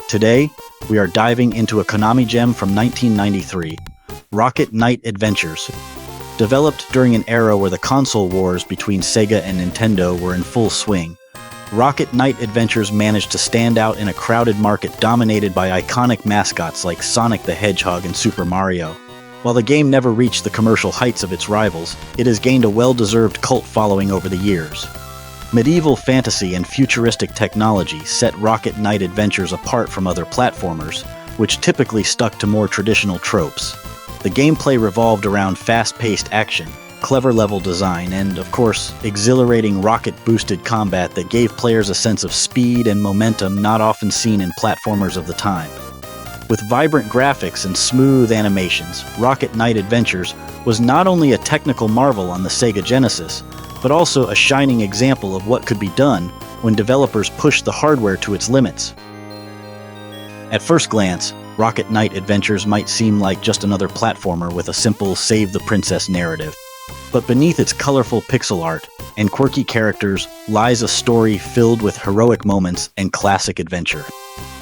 Today, we are diving into a Konami gem from 1993, Rocket Knight Adventures. Developed during an era where the console wars between Sega and Nintendo were in full swing, Rocket Knight Adventures managed to stand out in a crowded market dominated by iconic mascots like Sonic the Hedgehog and Super Mario. While the game never reached the commercial heights of its rivals, it has gained a well-deserved cult following over the years. Medieval fantasy and futuristic technology set Rocket Knight Adventures apart from other platformers, which typically stuck to more traditional tropes. The gameplay revolved around fast-paced action, clever level design, and, of course, exhilarating rocket-boosted combat that gave players a sense of speed and momentum not often seen in platformers of the time. With vibrant graphics and smooth animations, Rocket Knight Adventures was not only a technical marvel on the Sega Genesis, but also a shining example of what could be done when developers pushed the hardware to its limits. At first glance, Rocket Knight Adventures might seem like just another platformer with a simple save the princess narrative. But beneath its colorful pixel art and quirky characters lies a story filled with heroic moments and classic adventure.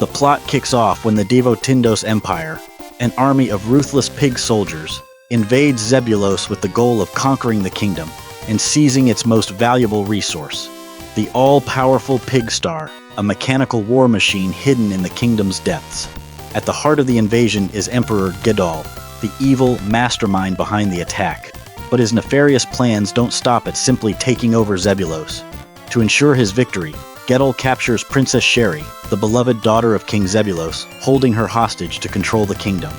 The plot kicks off when the Devotindos Empire, an army of ruthless pig soldiers, invades Zebulos with the goal of conquering the kingdom and seizing its most valuable resource, the all-powerful Pig Star, a mechanical war machine hidden in the kingdom's depths. At the heart of the invasion is Emperor Gedal, the evil mastermind behind the attack. But his nefarious plans don't stop at simply taking over Zebulos. To ensure his victory, Gedal captures Princess Sherry, the beloved daughter of King Zebulos, holding her hostage to control the kingdom.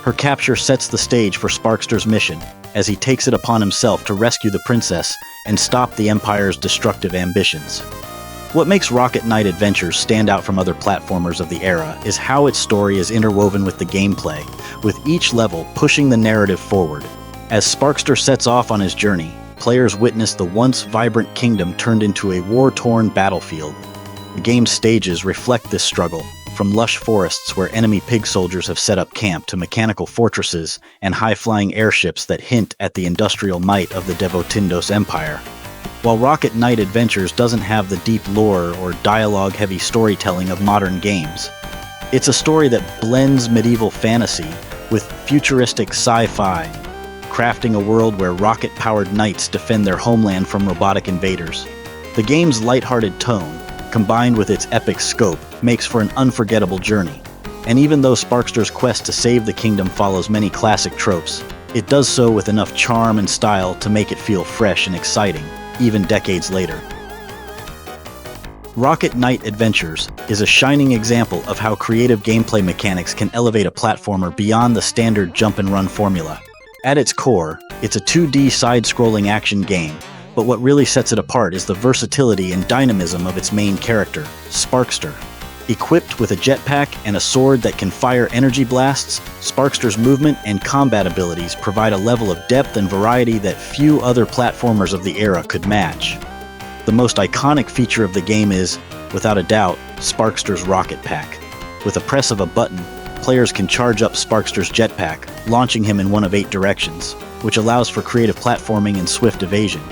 Her capture sets the stage for Sparkster's mission, as he takes it upon himself to rescue the princess and stop the Empire's destructive ambitions. What makes Rocket Knight Adventures stand out from other platformers of the era is how its story is interwoven with the gameplay, with each level pushing the narrative forward. As Sparkster sets off on his journey, players witness the once vibrant kingdom turned into a war-torn battlefield. The game's stages reflect this struggle, from lush forests where enemy pig soldiers have set up camp to mechanical fortresses and high-flying airships that hint at the industrial might of the Devotindos Empire. While Rocket Knight Adventures doesn't have the deep lore or dialogue-heavy storytelling of modern games, it's a story that blends medieval fantasy with futuristic sci-fi, crafting a world where rocket-powered knights defend their homeland from robotic invaders. The game's lighthearted tone, combined with its epic scope, makes for an unforgettable journey. And even though Sparkster's quest to save the kingdom follows many classic tropes, it does so with enough charm and style to make it feel fresh and exciting, even decades later. Rocket Knight Adventures is a shining example of how creative gameplay mechanics can elevate a platformer beyond the standard jump-and-run formula. At its core, it's a 2D side-scrolling action game, but what really sets it apart is the versatility and dynamism of its main character, Sparkster. Equipped with a jetpack and a sword that can fire energy blasts, Sparkster's movement and combat abilities provide a level of depth and variety that few other platformers of the era could match. The most iconic feature of the game is, without a doubt, Sparkster's rocket pack. With a press of a button, players can charge up Sparkster's jetpack, launching him in one of 8 directions, which allows for creative platforming and swift evasion.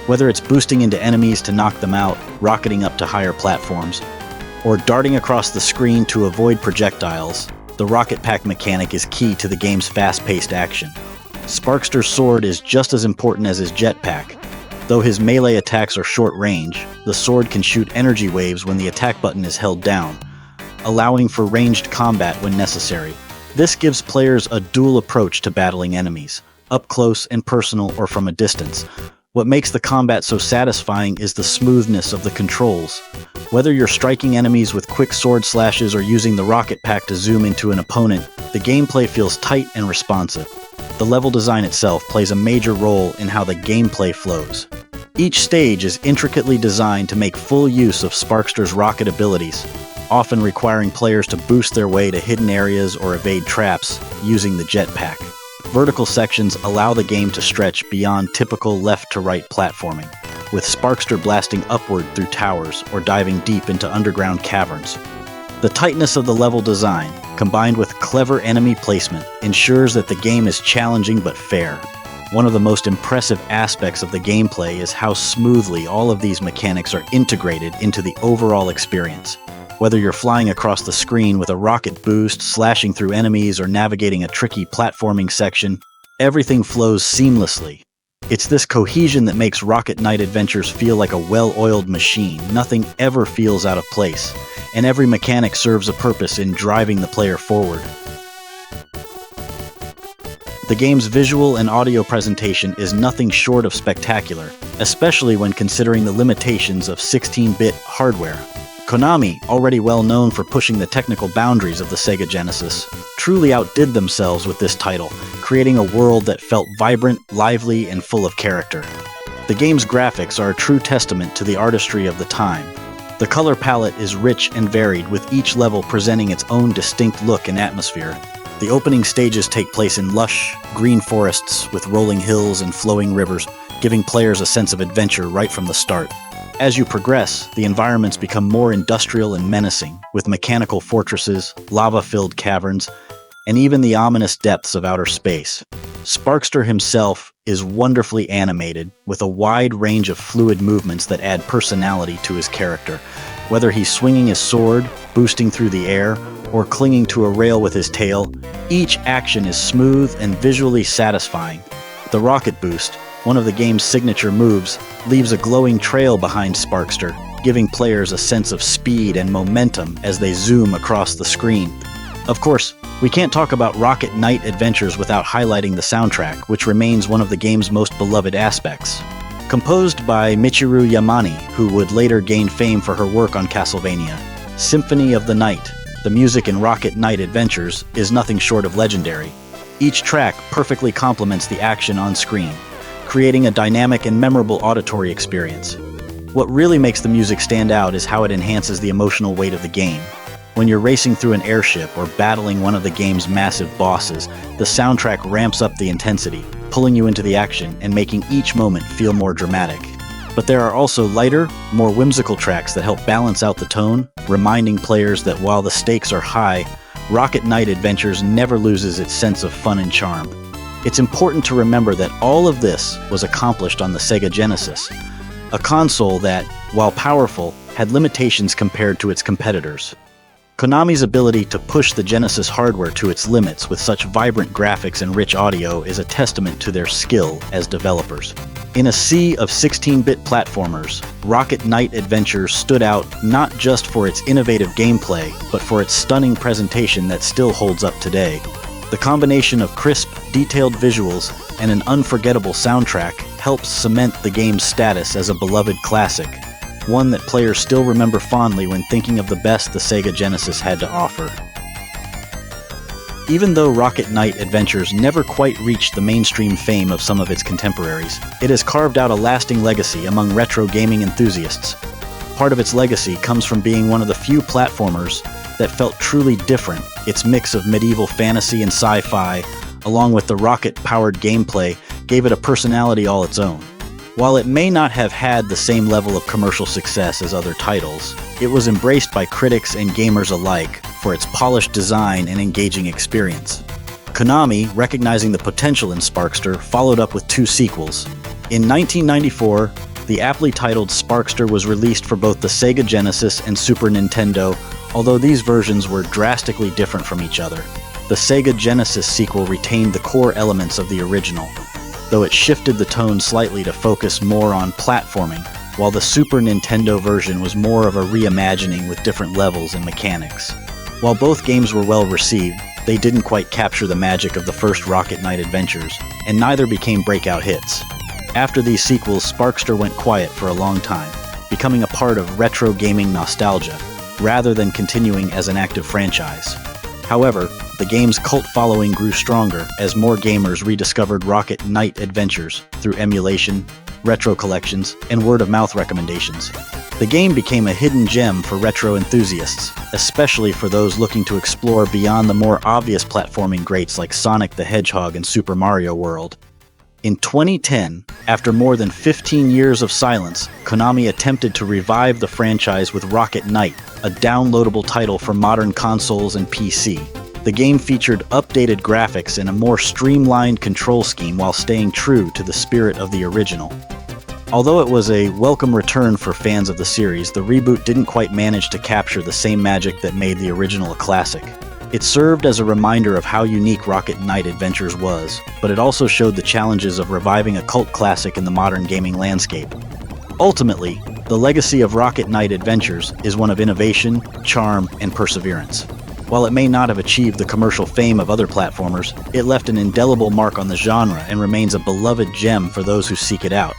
Whether it's boosting into enemies to knock them out, rocketing up to higher platforms, or darting across the screen to avoid projectiles, the rocket pack mechanic is key to the game's fast-paced action. Sparkster's sword is just as important as his jetpack. Though his melee attacks are short-range, the sword can shoot energy waves when the attack button is held down, allowing for ranged combat when necessary. This gives players a dual approach to battling enemies, up close and personal or from a distance. What makes the combat so satisfying is the smoothness of the controls. Whether you're striking enemies with quick sword slashes or using the rocket pack to zoom into an opponent, the gameplay feels tight and responsive. The level design itself plays a major role in how the gameplay flows. Each stage is intricately designed to make full use of Sparkster's rocket abilities, often requiring players to boost their way to hidden areas or evade traps using the jetpack. Vertical sections allow the game to stretch beyond typical left-to-right platforming, with Sparkster blasting upward through towers or diving deep into underground caverns. The tightness of the level design, combined with clever enemy placement, ensures that the game is challenging but fair. One of the most impressive aspects of the gameplay is how smoothly all of these mechanics are integrated into the overall experience. Whether you're flying across the screen with a rocket boost, slashing through enemies, or navigating a tricky platforming section, everything flows seamlessly. It's this cohesion that makes Rocket Knight Adventures feel like a well-oiled machine. Nothing ever feels out of place, and every mechanic serves a purpose in driving the player forward. The game's visual and audio presentation is nothing short of spectacular, especially when considering the limitations of 16-bit hardware. Konami, already well known for pushing the technical boundaries of the Sega Genesis, truly outdid themselves with this title, creating a world that felt vibrant, lively, and full of character. The game's graphics are a true testament to the artistry of the time. The color palette is rich and varied, with each level presenting its own distinct look and atmosphere. The opening stages take place in lush, green forests with rolling hills and flowing rivers, giving players a sense of adventure right from the start. As you progress, the environments become more industrial and menacing, with mechanical fortresses, lava-filled caverns, and even the ominous depths of outer space. Sparkster himself is wonderfully animated, with a wide range of fluid movements that add personality to his character. Whether he's swinging his sword, boosting through the air, or clinging to a rail with his tail, each action is smooth and visually satisfying. The rocket boost, one of the game's signature moves, leaves a glowing trail behind Sparkster, giving players a sense of speed and momentum as they zoom across the screen. Of course, we can't talk about Rocket Knight Adventures without highlighting the soundtrack, which remains one of the game's most beloved aspects. Composed by Michiru Yamane, who would later gain fame for her work on Castlevania, Symphony of the Night, the music in Rocket Knight Adventures, is nothing short of legendary. Each track perfectly complements the action on screen, creating a dynamic and memorable auditory experience. What really makes the music stand out is how it enhances the emotional weight of the game. When you're racing through an airship or battling one of the game's massive bosses, the soundtrack ramps up the intensity, pulling you into the action and making each moment feel more dramatic. But there are also lighter, more whimsical tracks that help balance out the tone, reminding players that while the stakes are high, Rocket Knight Adventures never loses its sense of fun and charm. It's important to remember that all of this was accomplished on the Sega Genesis, a console that, while powerful, had limitations compared to its competitors. Konami's ability to push the Genesis hardware to its limits with such vibrant graphics and rich audio is a testament to their skill as developers. In a sea of 16-bit platformers, Rocket Knight Adventures stood out not just for its innovative gameplay, but for its stunning presentation that still holds up today. The combination of crisp, detailed visuals and an unforgettable soundtrack helps cement the game's status as a beloved classic, one that players still remember fondly when thinking of the best the Sega Genesis had to offer. Even though Rocket Knight Adventures never quite reached the mainstream fame of some of its contemporaries, it has carved out a lasting legacy among retro gaming enthusiasts. Part of its legacy comes from being one of the few platformers that felt truly different. Its mix of medieval fantasy and sci-fi, along with the rocket-powered gameplay, gave it a personality all its own. While it may not have had the same level of commercial success as other titles, it was embraced by critics and gamers alike for its polished design and engaging experience. Konami, recognizing the potential in Sparkster, followed up with 2 sequels. In 1994, the aptly titled Sparkster was released for both the Sega Genesis and Super Nintendo, although these versions were drastically different from each other. The Sega Genesis sequel retained the core elements of the original, though it shifted the tone slightly to focus more on platforming, while the Super Nintendo version was more of a reimagining with different levels and mechanics. While both games were well received, they didn't quite capture the magic of the first Rocket Knight Adventures, and neither became breakout hits. After these sequels, Sparkster went quiet for a long time, becoming a part of retro gaming nostalgia, rather than continuing as an active franchise. However, the game's cult following grew stronger as more gamers rediscovered Rocket Knight Adventures through emulation, retro collections, and word-of-mouth recommendations. The game became a hidden gem for retro enthusiasts, especially for those looking to explore beyond the more obvious platforming greats like Sonic the Hedgehog and Super Mario World. In 2010, after more than 15 years of silence, Konami attempted to revive the franchise with Rocket Knight, a downloadable title for modern consoles and PC. The game featured updated graphics and a more streamlined control scheme while staying true to the spirit of the original. Although it was a welcome return for fans of the series, the reboot didn't quite manage to capture the same magic that made the original a classic. It served as a reminder of how unique Rocket Knight Adventures was, but it also showed the challenges of reviving a cult classic in the modern gaming landscape. Ultimately, the legacy of Rocket Knight Adventures is one of innovation, charm, and perseverance. While it may not have achieved the commercial fame of other platformers, it left an indelible mark on the genre and remains a beloved gem for those who seek it out.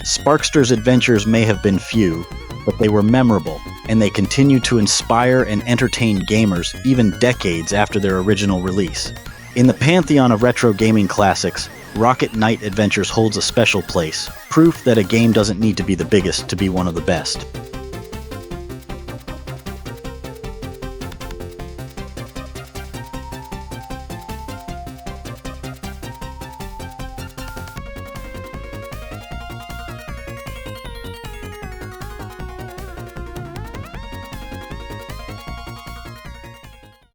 Sparkster's adventures may have been few, but they were memorable, and they continue to inspire and entertain gamers even decades after their original release. In the pantheon of retro gaming classics, Rocket Knight Adventures holds a special place, proof that a game doesn't need to be the biggest to be one of the best.